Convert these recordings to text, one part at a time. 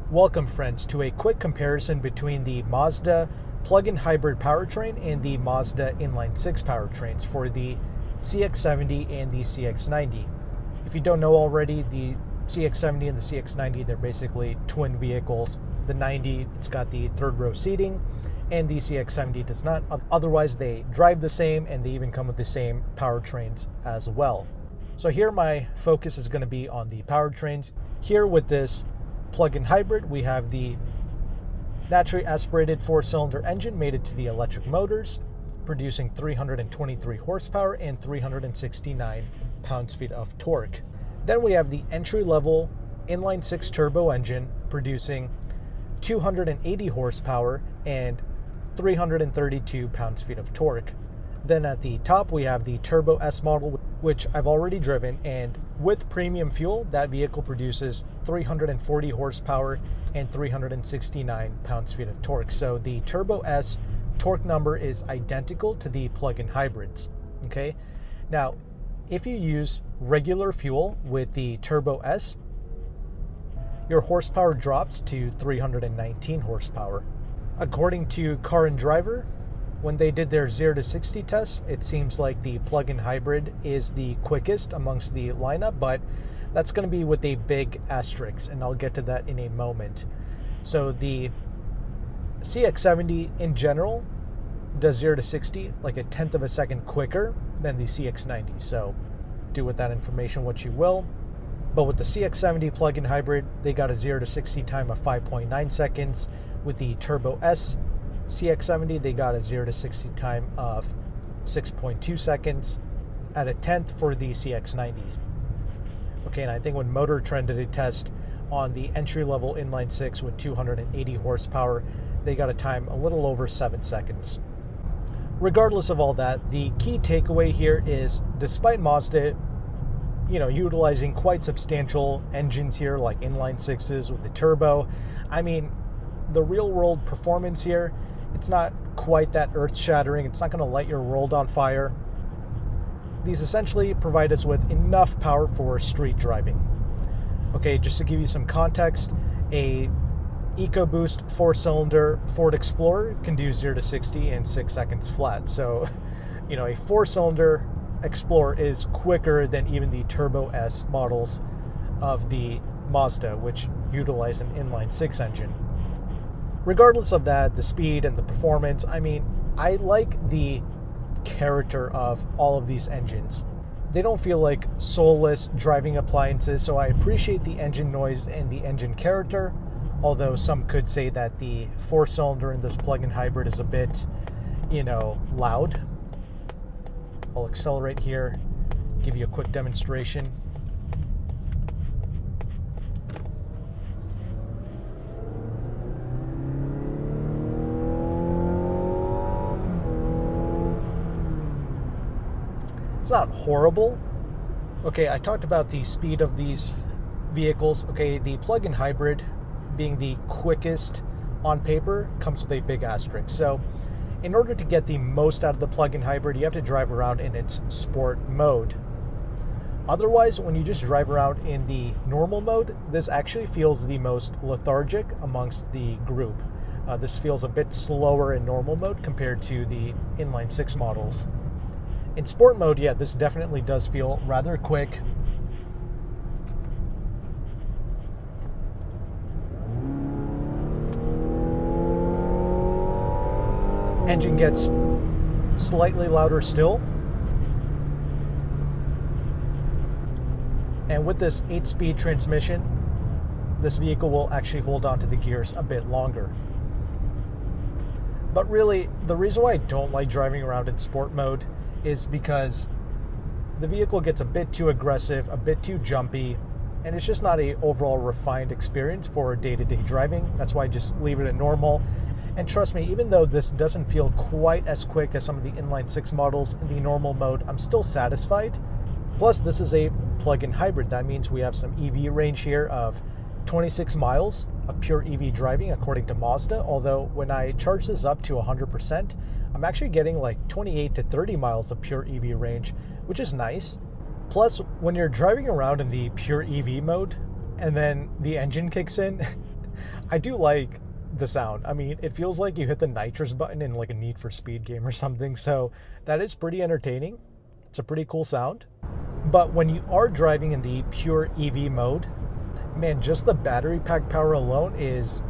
Welcome friends to a quick comparison between the Mazda plug-in hybrid powertrain and the Mazda inline-six powertrains for the CX-70 and the CX-90. If you don't know already, the CX-70 and the CX-90, they're basically twin vehicles. The 90, it's got the third row seating, and the CX-70 does not. Otherwise, they drive the same and they even come with the same powertrains as well. So here my focus is going to be on the powertrains. Here with this plug-in hybrid, we have the naturally aspirated four-cylinder engine mated to the electric motors, producing 323 horsepower and 369 pounds-feet of torque. Then we have the entry-level inline-six turbo engine producing 280 horsepower and 332 pounds-feet of torque. Then at the top we have the Turbo S model, which I've already driven, and with premium fuel, that vehicle produces 340 horsepower and 369 pounds-feet of torque. So the Turbo S torque number is identical to the plug-in hybrids. Okay, now if you use regular fuel with the Turbo S, your horsepower drops to 319 horsepower. According to Car and Driver, when they did their 0 to 60 tests, it seems like the plug-in hybrid is the quickest amongst the lineup, but that's going to be with a big asterisk, and I'll get to that in a moment. So the CX-70 in general does 0 to 60 like a tenth of a second quicker than the CX-90. So do with that information what you will. But with the CX-70 plug-in hybrid, they got a 0 to 60 time of 5.9 seconds. With the Turbo S CX-70, they got a 0 to 60 time of 6.2 seconds, at a tenth for the CX-90s. Okay, and I think when Motor Trend did a test on the entry-level inline-six with 280 horsepower, they got a time a little over 7 seconds. Regardless of all that, the key takeaway here is, despite Mazda, utilizing quite substantial engines here, like inline-sixes with the turbo, I mean, the real-world performance here, it's not quite that earth-shattering. It's not going to light your world on fire. These essentially provide us with enough power for street driving. Okay, just to give you some context, a EcoBoost four-cylinder Ford Explorer can do 0 to 60 in 6 seconds flat. So, a four-cylinder Explorer is quicker than even the Turbo S models of the Mazda, which utilize an inline-six engine. Regardless of that, the speed and the performance, I mean, I like the character of all of these engines. They don't feel like soulless driving appliances, so I appreciate the engine noise and the engine character, although some could say that the four-cylinder in this plug-in hybrid is a bit, loud. I'll accelerate here, give you a quick demonstration. It's not horrible. Okay, I talked about the speed of these vehicles. Okay, the plug-in hybrid being the quickest on paper comes with a big asterisk. So in order to get the most out of the plug-in hybrid, you have to drive around in its sport mode. Otherwise, when you just drive around in the normal mode, this actually feels the most lethargic amongst the group. This feels a bit slower in normal mode compared to the inline-six models. In sport mode, yeah, this definitely does feel rather quick. Engine gets slightly louder still. And with this 8-speed transmission, this vehicle will actually hold on to the gears a bit longer. But really, the reason why I don't like driving around in sport mode is because the vehicle gets a bit too aggressive, a bit too jumpy, and it's just not an overall refined experience for day-to-day driving. That's why I just leave it at normal. And trust me, even though this doesn't feel quite as quick as some of the inline-six models in the normal mode, I'm still satisfied. Plus, this is a plug-in hybrid. That means we have some EV range here of 26 miles of pure EV driving, according to Mazda. Although when I charge this up to 100%, I'm actually getting like 28 to 30 miles of pure EV range, which is nice. Plus, when you're driving around in the pure EV mode and then the engine kicks in, I do like the sound. I mean, it feels like you hit the nitrous button in like a Need for Speed game or something. So that is pretty entertaining. It's a pretty cool sound. But when you are driving in the pure EV mode, man, just the battery pack power alone is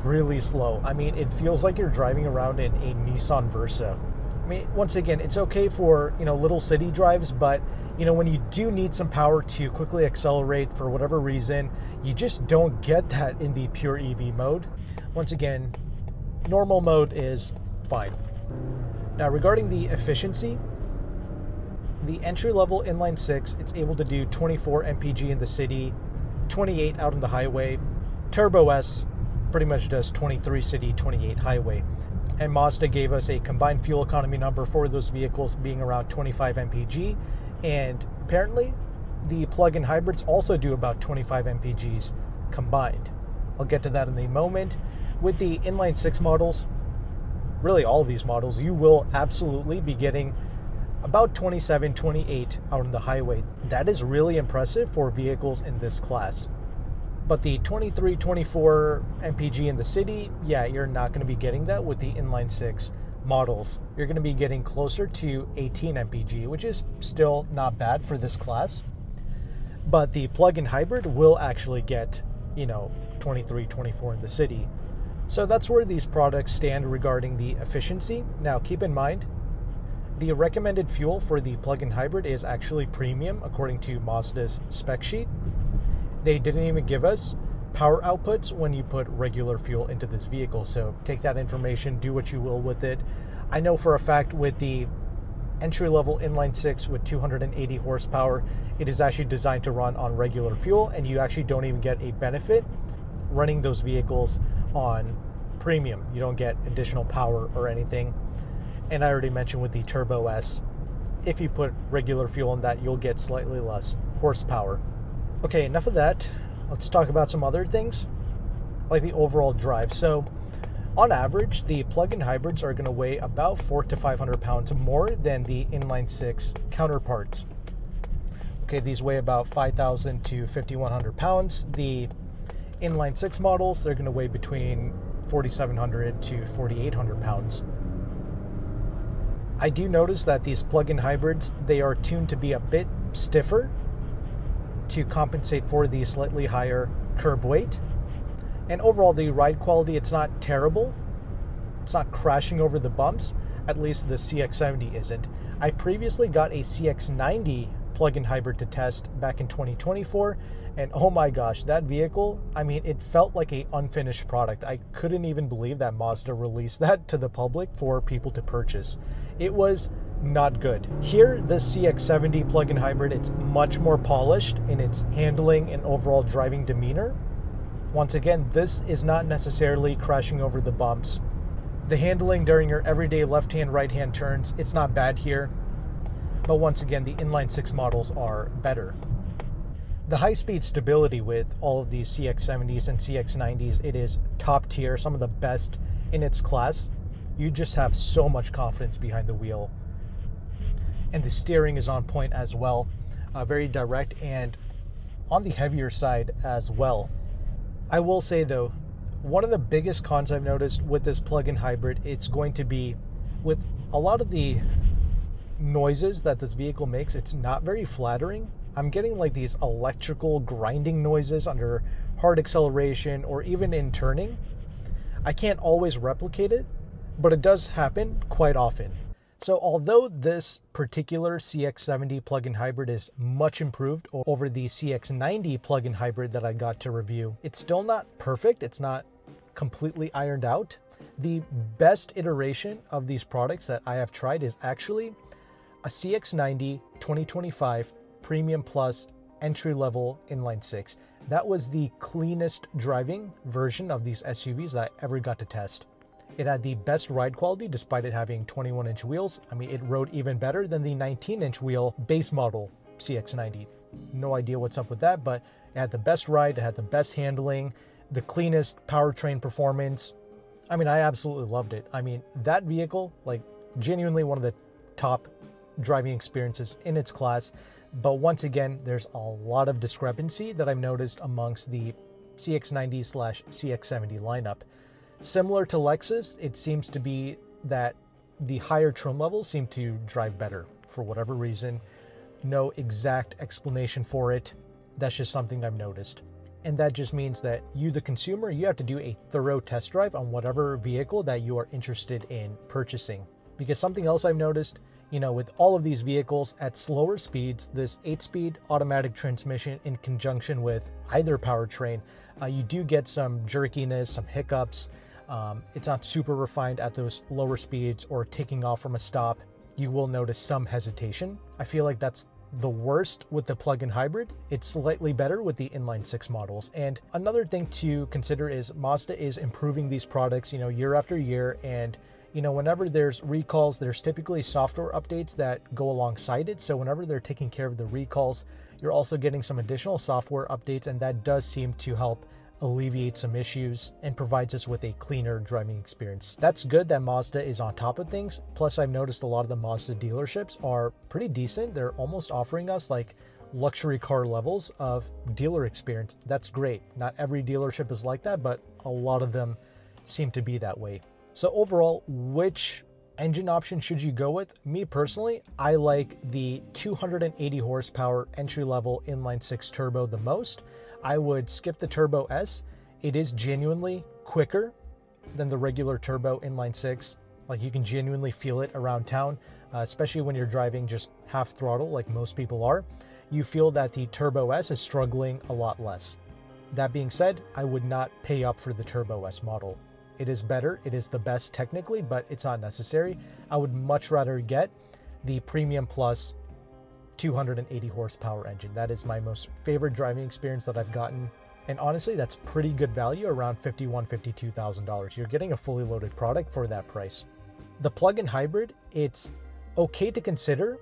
really slow. I mean, it feels like you're driving around in a Nissan Versa. I mean, once again, it's okay for, little city drives, but, when you do need some power to quickly accelerate for whatever reason, you just don't get that in the pure EV mode. Once again, normal mode is fine. Now, regarding the efficiency, the entry-level inline six, it's able to do 24 mpg in the city, 28 out on the highway. Turbo S pretty much does 23 city, 28 highway. And Mazda gave us a combined fuel economy number for those vehicles being around 25 mpg. And apparently, the plug-in hybrids also do about 25 mpgs combined. I'll get to that in a moment. With the inline six models, really all of these models, you will absolutely be getting about 27, 28 out on the highway. That is really impressive for vehicles in this class. But the 23, 24 mpg in the city, yeah, you're not going to be getting that with the inline six models. You're going to be getting closer to 18 mpg, which is still not bad for this class. But the plug-in hybrid will actually get, 23, 24 in the city. So that's where these products stand regarding the efficiency. Now, keep in mind, the recommended fuel for the plug-in hybrid is actually premium according to Mazda's spec sheet. They didn't even give us power outputs when you put regular fuel into this vehicle, so take that information, do what you will with it. I know for a fact with the entry-level inline six with 280 horsepower, it is actually designed to run on regular fuel, and you actually don't even get a benefit running those vehicles on premium. You don't get additional power or anything. And I already mentioned with the Turbo S, if you put regular fuel in that, you'll get slightly less horsepower. Okay, enough of that. Let's talk about some other things, like the overall drive. So, on average, the plug-in hybrids are going to weigh about 400 to 500 pounds more than the inline six counterparts. Okay, these weigh about 5,000 to 5,100 pounds. The inline six models, they're going to weigh between 4,700 to 4,800 pounds. I do notice that these plug-in hybrids, they are tuned to be a bit stiffer to compensate for the slightly higher curb weight. And overall, the ride quality, it's not terrible. It's not crashing over the bumps. At least the CX-70 isn't. I previously got a CX-90 plug-in hybrid to test back in 2024, and oh my gosh, that vehicle, I mean, it felt like an unfinished product. I couldn't even believe that Mazda released that to the public for people to purchase. It was not good. Here, the CX-70 plug-in hybrid, it's much more polished in its handling and overall driving demeanor. Once again, this is not necessarily crashing over the bumps. The handling during your everyday left-hand, right-hand turns, it's not bad here. But once again, the inline six models are better. The high-speed stability with all of these CX-70s and CX-90s, it is top tier, some of the best in its class. You just have so much confidence behind the wheel. And the steering is on point as well, very direct and on the heavier side as well. I will say though, one of the biggest cons I've noticed with this plug-in hybrid, it's going to be with a lot of the noises that this vehicle makes, it's not very flattering. I'm getting like these electrical grinding noises under hard acceleration or even in turning. I can't always replicate it, but it does happen quite often. So although this particular CX-70 plug-in hybrid is much improved over the CX-90 plug-in hybrid that I got to review, it's still not perfect. It's not completely ironed out. The best iteration of these products that I have tried is actually a CX-90 2025 Premium Plus entry-level inline six. That was the cleanest driving version of these SUVs that I ever got to test. It had the best ride quality despite it having 21-inch wheels. I mean, it rode even better than the 19-inch wheel base model CX-90. No idea what's up with that, but it had the best ride, it had the best handling, the cleanest powertrain performance. I mean, I absolutely loved it. I mean, that vehicle, like, genuinely one of the top driving experiences in its class. But once again, there's a lot of discrepancy that I've noticed amongst the CX-90/CX-70 lineup. Similar to Lexus, it seems to be that the higher trim levels seem to drive better for whatever reason. No exact explanation for it. That's just something I've noticed. And that just means that you, the consumer, you have to do a thorough test drive on whatever vehicle that you are interested in purchasing. Because something else I've noticed, with all of these vehicles at slower speeds, this 8-speed automatic transmission in conjunction with either powertrain, you do get some jerkiness, some hiccups. It's not super refined at those lower speeds or taking off from a stop. You will notice some hesitation. I feel like that's the worst with the plug-in hybrid. It's slightly better with the inline 6 models. And another thing to consider is Mazda is improving these products, year after year. And whenever there's recalls, there's typically software updates that go alongside it. So whenever they're taking care of the recalls, you're also getting some additional software updates, and that does seem to help alleviate some issues and provides us with a cleaner driving experience. That's good that Mazda is on top of things. Plus, I've noticed a lot of the Mazda dealerships are pretty decent. They're almost offering us like luxury car levels of dealer experience. That's great. Not every dealership is like that, but a lot of them seem to be that way. So overall, which engine option should you go with? Me personally, I like the 280 horsepower entry-level inline 6 turbo the most. I would skip the Turbo S. It is genuinely quicker than the regular turbo inline 6. Like, you can genuinely feel it around town, especially when you're driving just half throttle like most people are. You feel that the Turbo S is struggling a lot less. That being said, I would not pay up for the Turbo S model. It is better, it is the best technically, but it's not necessary. I would much rather get the Premium Plus 280 horsepower engine. That is my most favorite driving experience that I've gotten. And honestly, that's pretty good value, around $51,000, $52,000. You're getting a fully loaded product for that price. The plug-in hybrid, it's okay to consider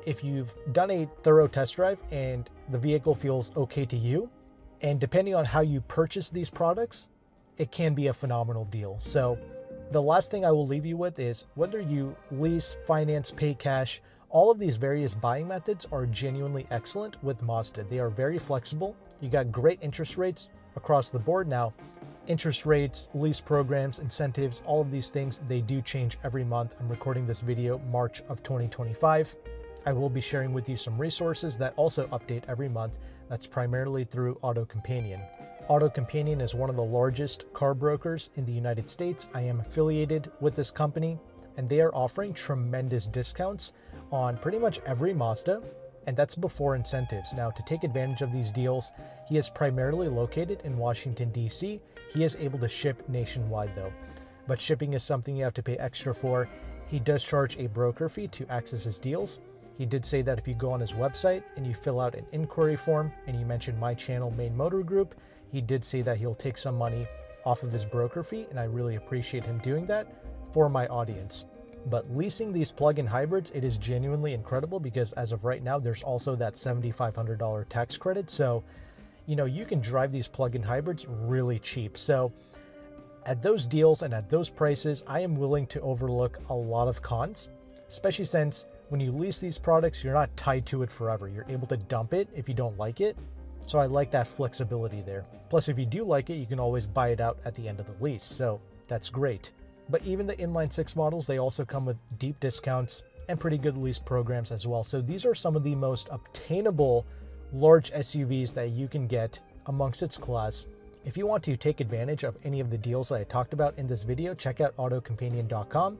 if you've done a thorough test drive and the vehicle feels okay to you. And depending on how you purchase these products, it can be a phenomenal deal. So the last thing I will leave you with is whether you lease, finance, pay cash, all of these various buying methods are genuinely excellent with Mazda. They are very flexible. You got great interest rates across the board. Now, interest rates, lease programs, incentives, all of these things, they do change every month. I'm recording this video March of 2025. I will be sharing with you some resources that also update every month. That's primarily through AutoCompanion. AutoCompanion is one of the largest car brokers in the United States. I am affiliated with this company, and they are offering tremendous discounts on pretty much every Mazda, and that's before incentives. Now, to take advantage of these deals, he is primarily located in Washington, D.C. He is able to ship nationwide though, but shipping is something you have to pay extra for. He does charge a broker fee to access his deals. He did say that if you go on his website and you fill out an inquiry form and you mention my channel, Meyn Motor Group, he did say that he'll take some money off of his broker fee, and I really appreciate him doing that for my audience. But leasing these plug-in hybrids, it is genuinely incredible because as of right now, there's also that $7,500 tax credit. So, you can drive these plug-in hybrids really cheap. So at those deals and at those prices, I am willing to overlook a lot of cons, especially since when you lease these products, you're not tied to it forever. You're able to dump it if you don't like it. So I like that flexibility there. Plus, if you do like it, you can always buy it out at the end of the lease. So that's great. But even the inline 6 models, they also come with deep discounts and pretty good lease programs as well. So these are some of the most obtainable large SUVs that you can get amongst its class. If you want to take advantage of any of the deals that I talked about in this video, check out AutoCompanion.com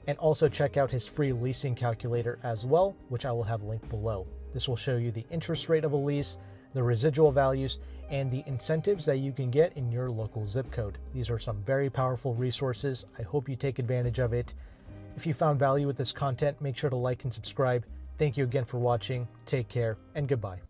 and also check out his free leasing calculator as well, which I will have linked below. This will show you the interest rate of a lease, the residual values, and the incentives that you can get in your local zip code. These are some very powerful resources. I hope you take advantage of it. If you found value with this content, make sure to like and subscribe. Thank you again for watching. Take care and goodbye.